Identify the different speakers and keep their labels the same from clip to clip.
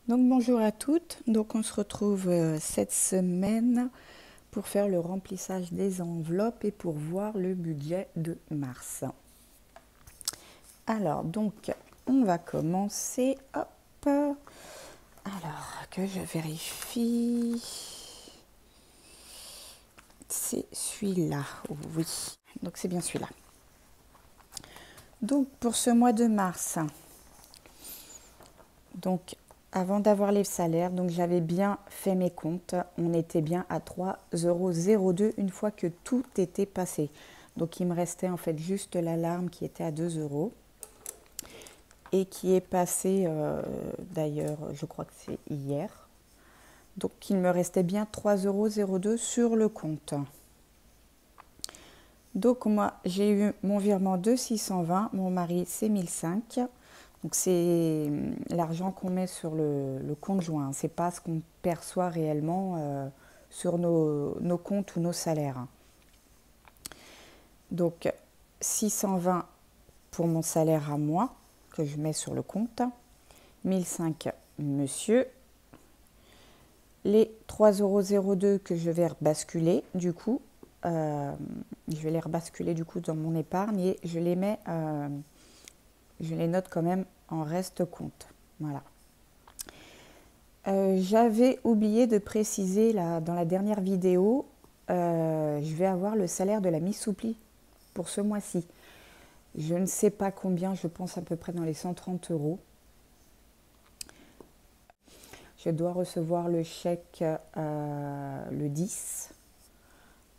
Speaker 1: Donc bonjour à toutes, donc on se retrouve cette semaine pour faire le remplissage des enveloppes et pour voir le budget de mars. Alors donc on va commencer, hop, alors que je vérifie, c'est celui-là, oui, donc c'est bien celui-là. Donc pour ce mois de mars, donc avant d'avoir les salaires, donc j'avais bien fait mes comptes, on était bien à 3,02 € une fois que tout était passé. Donc il me restait en fait juste l'alarme qui était à 2 € et qui est passée d'ailleurs, je crois que c'est hier. Donc il me restait bien 3,02 € sur le compte. Donc moi j'ai eu mon virement de 620, mon mari c'est 1005. Donc c'est l'argent qu'on met sur le compte joint, c'est pas ce qu'on perçoit réellement sur nos comptes ou nos salaires. Donc 620 pour mon salaire à moi, que je mets sur le compte, 1005 monsieur, les 3,02 € que je vais rebasculer du coup, je vais les rebasculer du coup dans mon épargne et je les mets, je les note quand même en reste compte. Voilà. J'avais oublié de préciser là, dans la dernière vidéo, je vais avoir le salaire de la Missoupli pour ce mois-ci. Je ne sais pas combien, je pense à peu près dans les 130 €. Je dois recevoir le chèque le 10.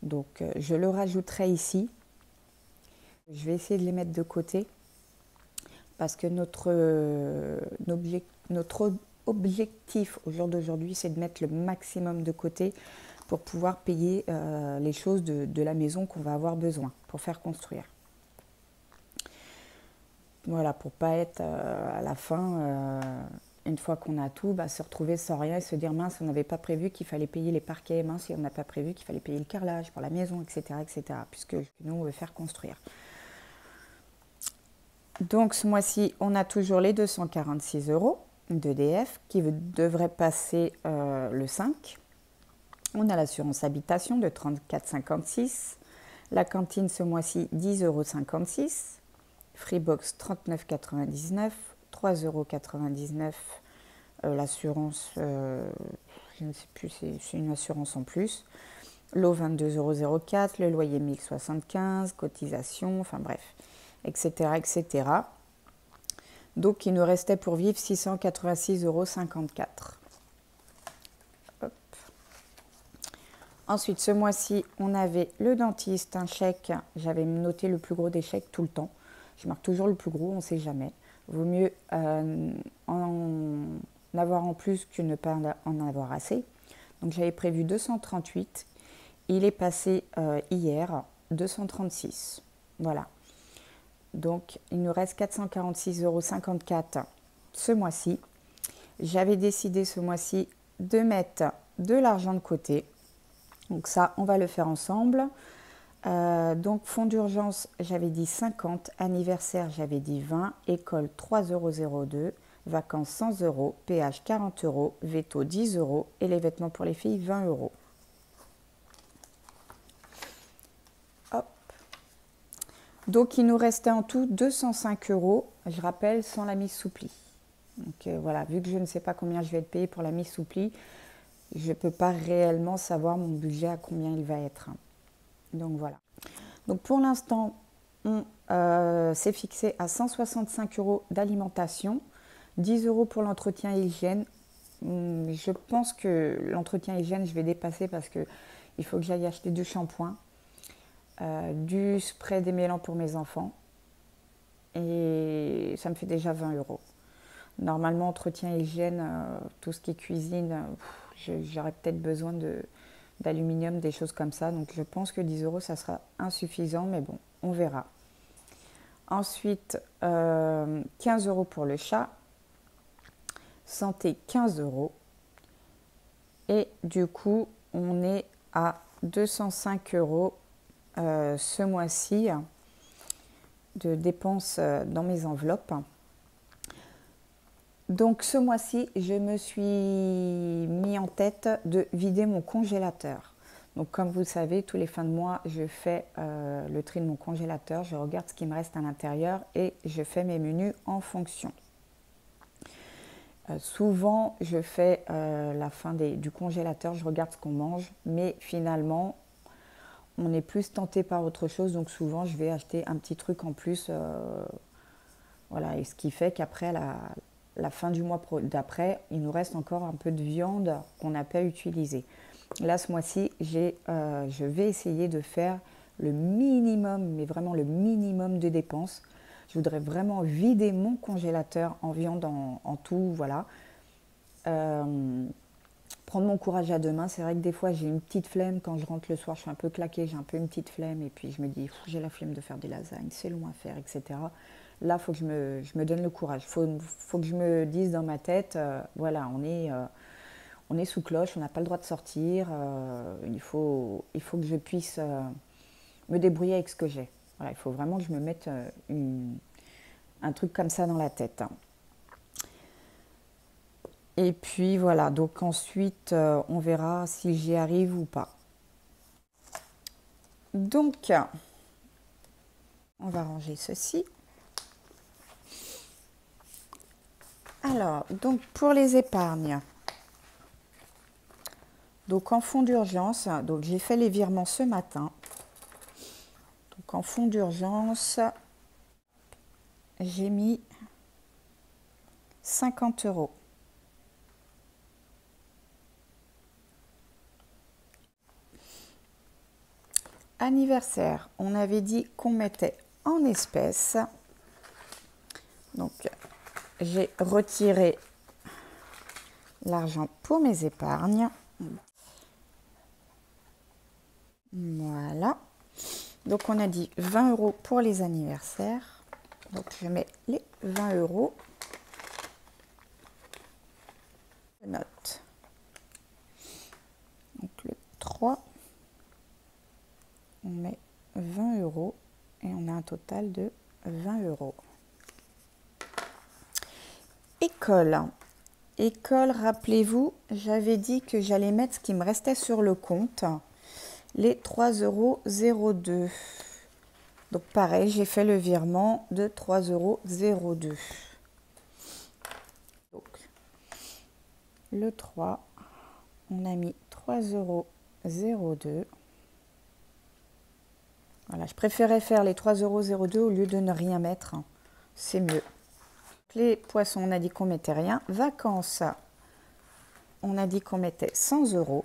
Speaker 1: Donc je le rajouterai ici. Je vais essayer de les mettre de côté parce que notre objectif au jour d'aujourd'hui, c'est de mettre le maximum de côté pour pouvoir payer les choses de la maison qu'on va avoir besoin pour faire construire. Voilà, pour pas être à la fin, une fois qu'on a tout, se retrouver sans rien et se dire mince, on n'avait pas prévu qu'il fallait payer les parquets, mince, on n'a pas prévu qu'il fallait payer le carrelage pour la maison, etc., puisque nous, on veut faire construire. Donc ce mois-ci, on a toujours les 246 € d'EDF qui devraient passer le 5. On a l'assurance habitation de 34,56 €. La cantine ce mois-ci, 10,56 €. Freebox 39,99 €. 3,99 € l'assurance, je ne sais plus, c'est une assurance en plus. L'eau 22,04 €, le loyer 1075, cotisation, enfin bref, etc., etc. Donc il nous restait pour vivre 686,54 €. Hop. Ensuite, ce mois-ci, on avait le dentiste, un chèque. J'avais noté le plus gros des chèques tout le temps. Je marque toujours le plus gros, on ne sait jamais. Vaut mieux en avoir en plus que ne pas en avoir assez. Donc j'avais prévu 238. Il est passé hier 236. Voilà. Donc il nous reste 446,54 € ce mois-ci. J'avais décidé ce mois-ci de mettre de l'argent de côté. Donc ça, on va le faire ensemble. Donc fonds d'urgence, j'avais dit 50, anniversaire, j'avais dit 20, école 3,02 €, vacances 100 €, péage 40 €, veto 10 € et les vêtements pour les filles 20 €. Hop. Donc il nous restait en tout 205 €, je rappelle, sans la mise souplie. Donc voilà, vu que je ne sais pas combien je vais être payée pour la mise souplie, je ne peux pas réellement savoir mon budget à combien il va être. Donc voilà. Donc pour l'instant, on s'est fixé à 165 € d'alimentation, 10 € pour l'entretien et hygiène. Je pense que l'entretien et hygiène, je vais dépasser parce qu'il faut que j'aille acheter du shampoing, du spray démêlant pour mes enfants et ça me fait déjà 20 €. Normalement, entretien et hygiène, tout ce qui est cuisine, j'aurais peut-être besoin d'aluminium, des choses comme ça. Donc je pense que 10 €, ça sera insuffisant, mais bon, on verra. Ensuite, 15 € pour le chat. Santé, 15 €. Et du coup, on est à 205 € ce mois-ci de dépenses dans mes enveloppes. Donc ce mois-ci, je me suis mis en tête de vider mon congélateur. Donc comme vous le savez, tous les fins de mois, je fais le tri de mon congélateur, je regarde ce qui me reste à l'intérieur et je fais mes menus en fonction. Souvent, je fais la fin du congélateur, je regarde ce qu'on mange, mais finalement, on est plus tenté par autre chose, donc souvent, je vais acheter un petit truc en plus. Voilà, et ce qui fait qu'après, la fin du mois d'après, il nous reste encore un peu de viande qu'on n'a pas utilisée. Là, ce mois-ci, je vais essayer de faire le minimum, mais vraiment le minimum de dépenses. Je voudrais vraiment vider mon congélateur en viande en tout, voilà. Prendre mon courage à deux mains. C'est vrai que des fois, j'ai une petite flemme. Quand je rentre le soir, je suis un peu claquée, j'ai un peu une petite flemme. Et puis, je me dis, j'ai la flemme de faire des lasagnes, c'est long à faire, etc. Là, il faut que je me donne le courage. Il faut que je me dise dans ma tête, voilà, on est sous cloche, on n'a pas le droit de sortir. Il faut que je puisse me débrouiller avec ce que j'ai. Voilà, il faut vraiment que je me mette un truc comme ça dans la tête. Et puis voilà, donc ensuite, on verra si j'y arrive ou pas. Donc, on va ranger ceci. Alors, donc pour les épargnes, donc en fonds d'urgence, donc j'ai fait les virements ce matin. Donc en fonds d'urgence, j'ai mis 50 €. Anniversaire, on avait dit qu'on mettait en espèces. Donc j'ai retiré l'argent pour mes épargnes. Voilà. Donc on a dit 20 € pour les anniversaires. Donc je mets les 20 €. Je note. Donc le 3, on met 20 € et on a un total de 20 €. École. École, rappelez-vous, j'avais dit que j'allais mettre ce qui me restait sur le compte, les 3,02 €. Donc pareil, j'ai fait le virement de 3,02 €. Donc le 3, on a mis 3,02 €. Voilà, je préférais faire les 3,02 € au lieu de ne rien mettre. C'est mieux. Les poissons, on a dit qu'on mettait rien. Vacances, on a dit qu'on mettait 100 €.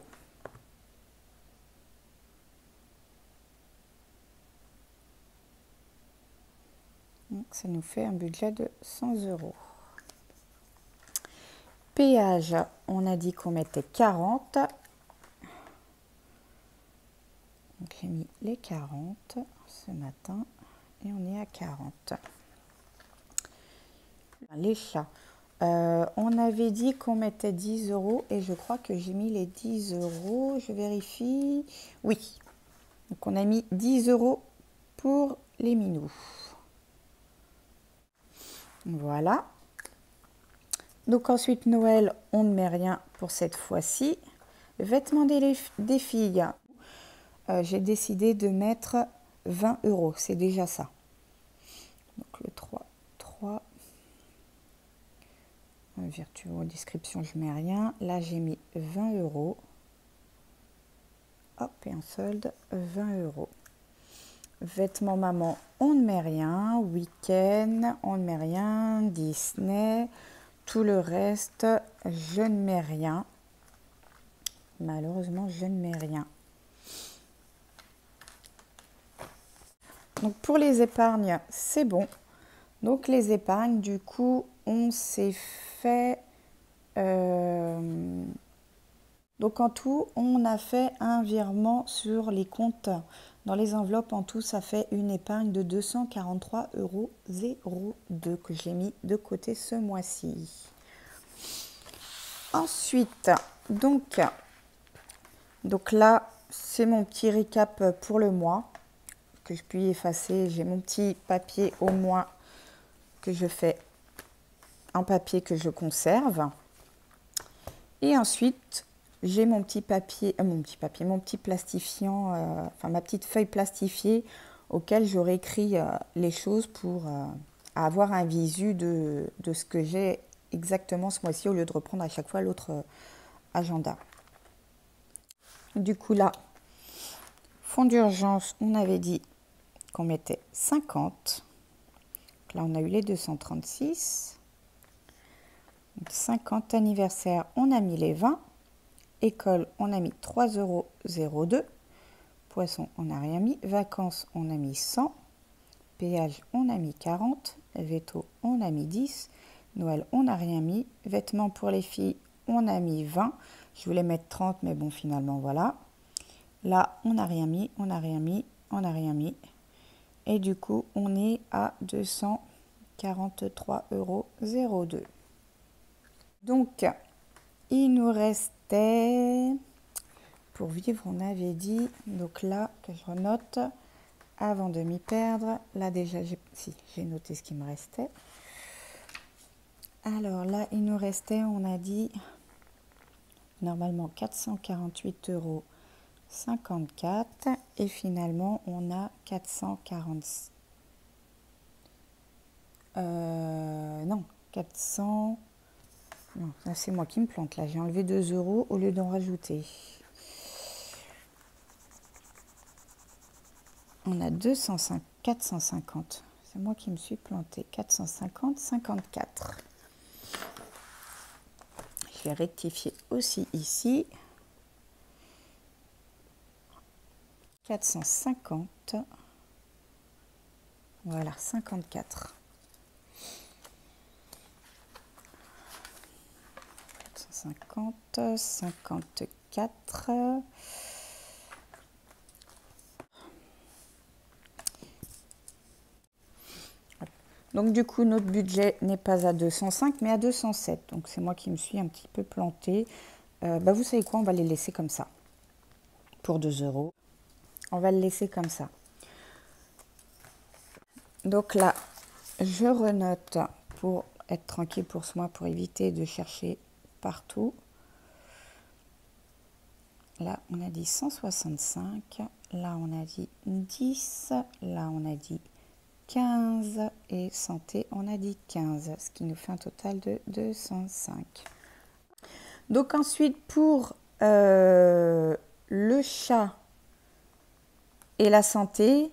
Speaker 1: Donc, ça nous fait un budget de 100 €. Péage, on a dit qu'on mettait 40. Donc, j'ai mis les 40 ce matin et on est à 40. Les chats. On avait dit qu'on mettait 10 € et je crois que j'ai mis les 10 €. Je vérifie. Oui. Donc on a mis 10 € pour les minous. Voilà. Donc ensuite Noël, on ne met rien pour cette fois-ci. Vêtements des filles. J'ai décidé de mettre 20 €. C'est déjà ça. Donc le 3. Virtuo description, je mets rien. Là, j'ai mis 20 €. Hop, et un solde, 20 €. Vêtements maman, on ne met rien. Week-end, on ne met rien. Disney, tout le reste, je ne mets rien. Malheureusement, je ne mets rien. Donc, pour les épargnes, c'est bon. Donc, les épargnes, du coup, on s'est fait... donc, en tout, on a fait un virement sur les comptes. Dans les enveloppes, en tout, ça fait une épargne de 243,02 € que j'ai mis de côté ce mois-ci. Ensuite, donc là, c'est mon petit récap pour le mois que je puis effacer. J'ai mon petit papier au mois que je fais en papier que je conserve. Et ensuite, j'ai mon petit papier, mon petit plastifiant, enfin ma petite feuille plastifiée auquel j'aurai écrit les choses pour avoir un visu de ce que j'ai exactement ce mois-ci au lieu de reprendre à chaque fois l'autre agenda. Du coup là, fonds d'urgence, on avait dit qu'on mettait 50. Là, on a eu les 236. Donc 50 anniversaire, on a mis les 20. École, on a mis 3,02 €. Poisson, on n'a rien mis. Vacances, on a mis 100. Péage, on a mis 40. Veto, on a mis 10. Noël, on n'a rien mis. Vêtements pour les filles, on a mis 20. Je voulais mettre 30, mais bon, finalement, voilà. Là, on n'a rien mis, on n'a rien mis, on n'a rien mis. Et du coup, on est à 243,02 €. Donc, il nous restait, pour vivre, on avait dit, donc là, que je renote, avant de m'y perdre, là déjà, j'ai noté ce qui me restait. Alors là, il nous restait, on a dit, normalement 448,54 € et finalement, on a 440. Non, 400. Non, c'est moi qui me plante là. J'ai enlevé 2 € au lieu d'en rajouter. On a 450. C'est moi qui me suis planté. 450, 54. Je vais rectifier aussi ici. 450. Voilà, 54. 450, 54. Donc du coup, notre budget n'est pas à 205, mais à 207. Donc c'est moi qui me suis un petit peu plantée. Vous savez quoi, on va les laisser comme ça. Pour 2 €. On va le laisser comme ça. Donc là, je renote pour être tranquille pour ce mois, pour éviter de chercher partout. Là, on a dit 165. Là, on a dit 10. Là, on a dit 15. Et santé, on a dit 15. Ce qui nous fait un total de 205. Donc ensuite, pour le chat et la santé,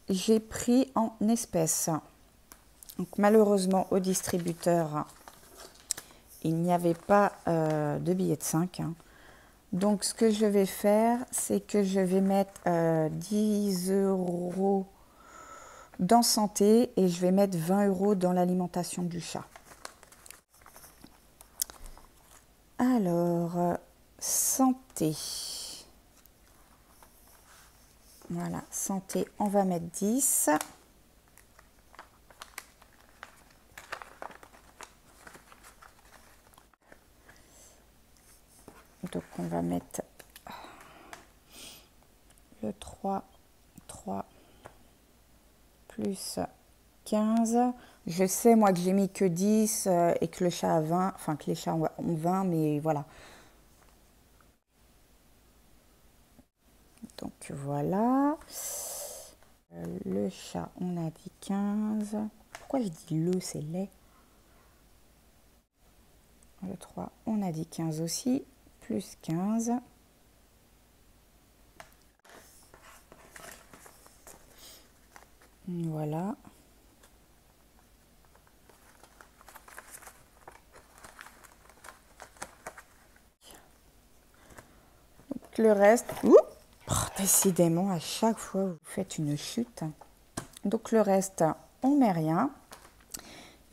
Speaker 1: j'ai pris en espèces. Donc malheureusement, au distributeur, il n'y avait pas de billets de 5. Donc ce que je vais faire, c'est que je vais mettre 10 € dans santé et je vais mettre 20 € dans l'alimentation du chat. Alors, santé. Voilà, santé, on va mettre 10. Donc on va mettre le 3 plus 15. Je sais moi que j'ai mis que 10 et que le chat a 20, enfin que les chats ont 20, mais voilà. Donc voilà. Le chat, on a dit 15. Pourquoi je dis le, c'est les. Le 3, on a dit 15 aussi, plus 15. Voilà. Donc, le reste, décidément, à chaque fois, vous faites une chute. Donc, le reste, on met rien.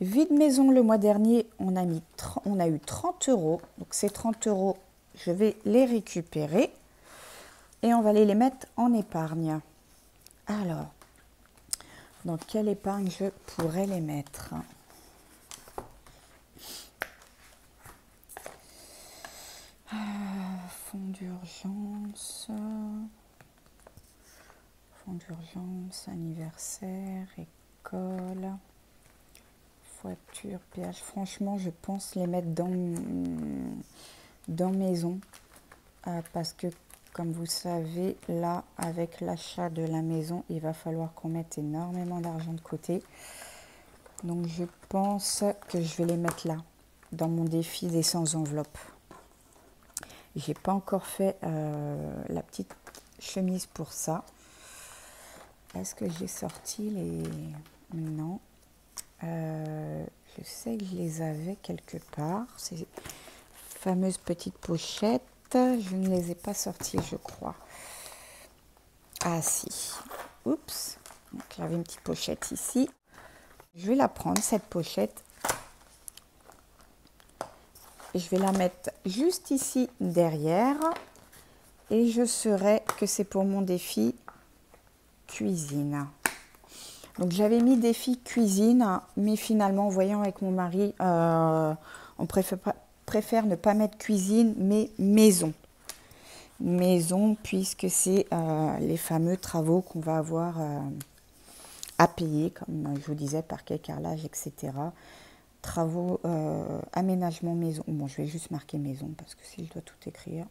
Speaker 1: Vide maison, le mois dernier, on a eu 30 €. Donc, ces 30 €, je vais les récupérer. Et on va les mettre en épargne. Alors, dans quelle épargne je pourrais les mettre? Fonds d'urgence, anniversaire, école, voiture, péage. Franchement, je pense les mettre dans maison. Parce que, comme vous savez, là, avec l'achat de la maison, il va falloir qu'on mette énormément d'argent de côté. Donc, je pense que je vais les mettre là, dans mon défi des 100 enveloppes. J'ai pas encore fait la petite chemise pour ça. Est-ce que j'ai sorti les... Non. Je sais que je les avais quelque part. Ces fameuses petites pochettes. Je ne les ai pas sorties, je crois. Ah si. Oups. Donc j'avais une petite pochette ici. Je vais la prendre, cette pochette. Et je vais la mettre juste ici derrière. Et je saurai que c'est pour mon défi cuisine. Donc j'avais mis défi cuisine, mais finalement, voyant avec mon mari, on préfère ne pas mettre cuisine, mais maison. Maison, puisque c'est les fameux travaux qu'on va avoir à payer, comme je vous disais, parquet, carrelage, etc. Travaux, aménagement maison. Bon, je vais juste marquer maison, parce que si je dois tout écrire,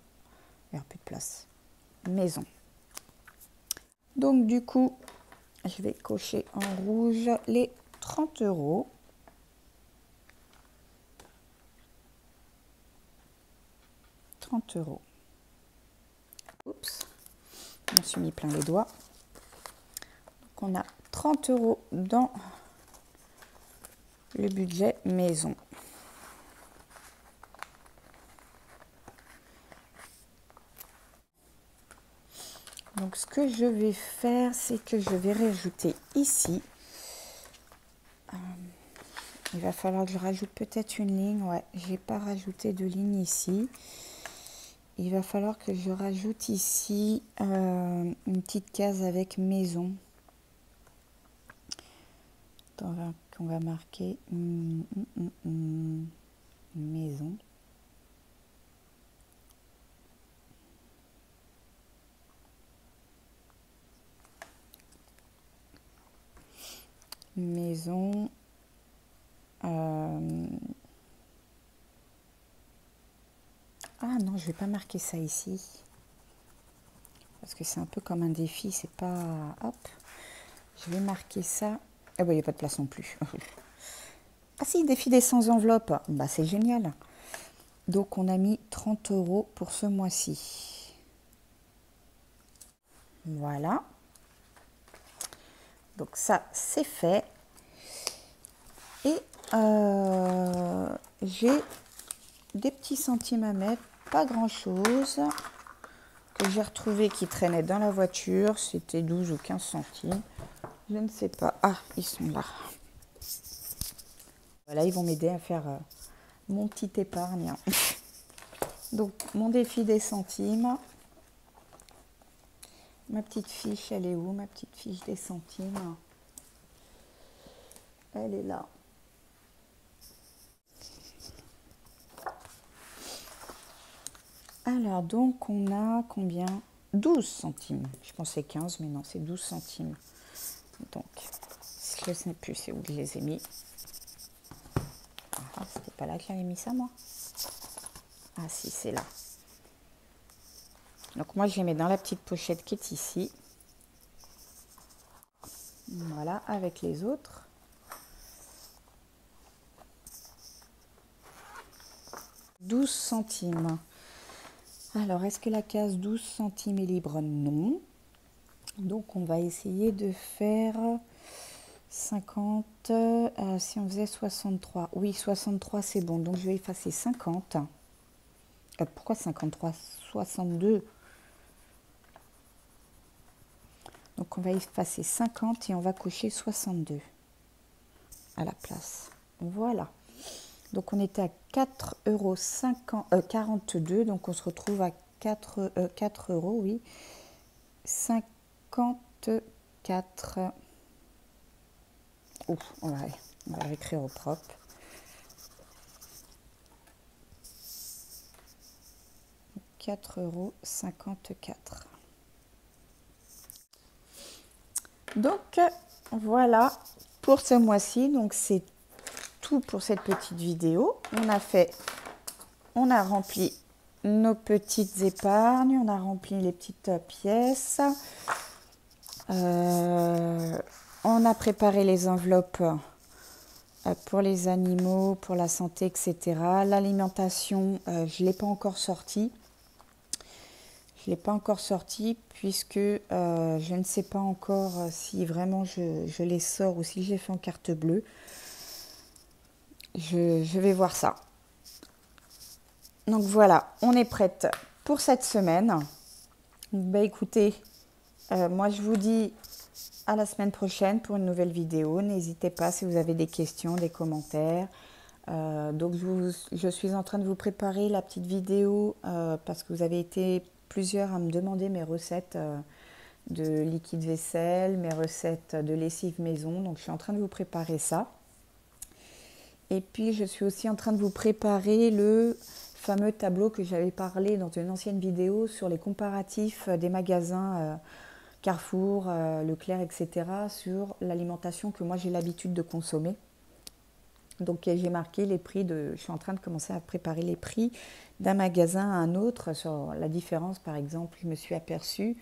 Speaker 1: il n'y aura plus de place. Maison. Donc du coup, je vais cocher en rouge les 30 €. Oups, je me suis mis plein les doigts. Donc on a 30 € dans le budget maison. Donc ce que je vais faire, c'est que je vais rajouter ici. Il va falloir que je rajoute peut-être une ligne. Ouais, j'ai pas rajouté de ligne ici. Il va falloir que je rajoute ici une petite case avec maison. Qu'on va marquer maison. Maison. Ah non, je vais pas marquer ça ici. Parce que c'est un peu comme un défi, c'est pas... Hop. Je vais marquer ça. Ah bah il n'y a pas de place non plus. Ah si, défi des 100 enveloppes. Bah c'est génial. Donc on a mis 30 € pour ce mois-ci. Voilà. Donc ça, c'est fait. Et j'ai des petits centimes à mettre, pas grand-chose, que j'ai retrouvé qui traînait dans la voiture. C'était 12 ou 15 centimes. Je ne sais pas. Ah, ils sont là. Voilà, ils vont m'aider à faire mon petit épargne. Donc, mon défi des centimes. Ma petite fiche, elle est où? Ma petite fiche des centimes. Elle est là. Alors, donc, on a combien? 12 centimes. Je pensais 15, mais non, c'est 12 centimes. Donc, je ne sais plus c'est où je les ai mis. Ah, c'était pas là que j'avais mis ça, moi. Ah, si, c'est là. Donc, moi, je les mets dans la petite pochette qui est ici. Voilà, avec les autres. « 12 centimes. Alors, est-ce que la case 12 centimes est libre? Non. Donc, on va essayer de faire 50. Si on faisait 63. Oui, 63, c'est bon. Donc, je vais effacer 50. Pourquoi 53? 62. Donc, on va effacer 50 et on va cocher 62 à la place. Voilà. Donc, on était à 4,42 €. Donc, on se retrouve à 4 €, oui. 54. Ouf, on va écrire au propre. 4,54 €. Donc, voilà pour ce mois-ci. Donc, c'est tout pour cette petite vidéo. On a rempli nos petites épargnes, on a rempli les petites pièces. On a préparé les enveloppes pour les animaux, pour la santé, etc. L'alimentation, je ne l'ai pas encore sortie. Je ne l'ai pas encore sortie puisque je ne sais pas encore si vraiment je les sors ou si je les fais en carte bleue. Je vais voir ça. Donc voilà, on est prête pour cette semaine. Bah écoutez, moi je vous dis à la semaine prochaine pour une nouvelle vidéo. N'hésitez pas si vous avez des questions, des commentaires. Donc je suis en train de vous préparer la petite vidéo parce que vous avez été plusieurs à me demander mes recettes de liquide vaisselle, mes recettes de lessive maison. Donc je suis en train de vous préparer ça. Et puis je suis aussi en train de vous préparer le fameux tableau que j'avais parlé dans une ancienne vidéo sur les comparatifs des magasins Carrefour, Leclerc, etc. sur l'alimentation que moi j'ai l'habitude de consommer. Donc j'ai marqué les prix je suis en train de commencer à préparer les prix d'un magasin à un autre sur la différence. Par exemple, je me suis aperçue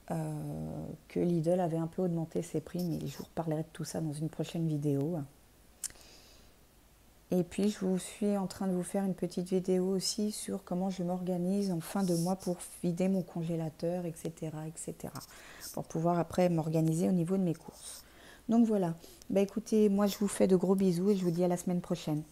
Speaker 1: que Lidl avait un peu augmenté ses prix, mais je vous reparlerai de tout ça dans une prochaine vidéo. Et puis je suis en train de vous faire une petite vidéo aussi sur comment je m'organise en fin de mois pour vider mon congélateur, etc. pour pouvoir après m'organiser au niveau de mes courses. Donc voilà, bah écoutez, moi je vous fais de gros bisous et je vous dis à la semaine prochaine.